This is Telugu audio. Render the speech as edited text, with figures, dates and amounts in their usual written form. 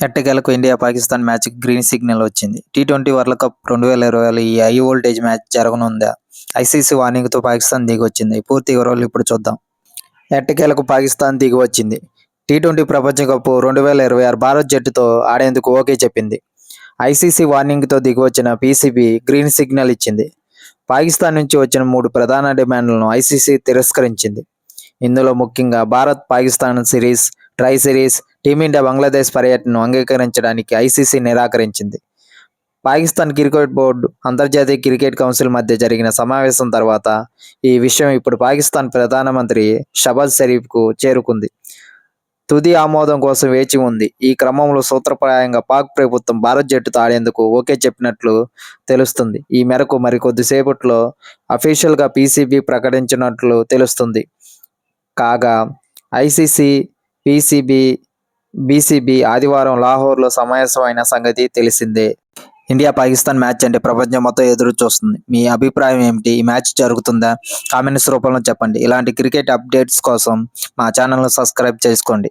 ఎట్టకేలకు India Pakistan match green signal వచ్చింది. టీ20 వరల్డ్ కప్ 2020 ఈ హై వోల్టేజ్ మ్యాచ్ జరగనుందా? ఐసీసీ వార్నింగ్తో పాకిస్తాన్ దిగొచ్చింది. పూర్తి వివరాలు ఇప్పుడు చూద్దాం. ఎట్టకేలకు పాకిస్తాన్ దిగి వచ్చింది. టీ20 ప్రపంచ కప్ 2026 భారత్ జట్టుతో ఆడేందుకు ఓకే చెప్పింది. ఐసీసీ వార్నింగ్తో దిగివచ్చిన పీసీబీ గ్రీన్ సిగ్నల్ ఇచ్చింది. పాకిస్తాన్ నుంచి వచ్చిన 3 ప్రధాన డిమాండ్లను ఐసీసీ తిరస్కరించింది. ఇందులో ముఖ్యంగా Bharat Pakistan series, try series, team India Bangladesh పర్యటనను అంగీకరించడానికి ఐసీసీ నిరాకరించింది. పాకిస్తాన్ క్రికెట్ బోర్డు, అంతర్జాతీయ క్రికెట్ కౌన్సిల్ మధ్య జరిగిన సమావేశం తర్వాత ఈ విషయం ఇప్పుడు పాకిస్తాన్ ప్రధానమంత్రి షహబాజ్ షరీఫ్కు చేరుకుంది. తుది ఆమోదం కోసం వేచి ఉంది. ఈ క్రమంలో సూత్రప్రాయంగా పాక్ ప్రభుత్వం భారత్ జట్టుతో ఆడేందుకు ఓకే చెప్పినట్లు తెలుస్తుంది. ఈ మేరకు మరికొద్దిసేపట్లో అఫీషియల్గా పీసీబీ ప్రకటించినట్లు తెలుస్తుంది. కాగా ఐసీసీ, పీసీబీ, బీసీబీ ఆదివారం లాహోర్లో సమావేశమైన సంగతి తెలిసిందే. ఇండియా పాకిస్తాన్ మ్యాచ్ అంటే ప్రపంచం మొత్తం ఎదురు చూస్తుంది. మీ అభిప్రాయం ఏమిటి? ఈ మ్యాచ్ జరుగుతుందా? కామెంట్స్ రూపంలో చెప్పండి. ఇలాంటి క్రికెట్ అప్డేట్స్ కోసం మా ఛానల్ను సబ్స్క్రైబ్ చేసుకోండి.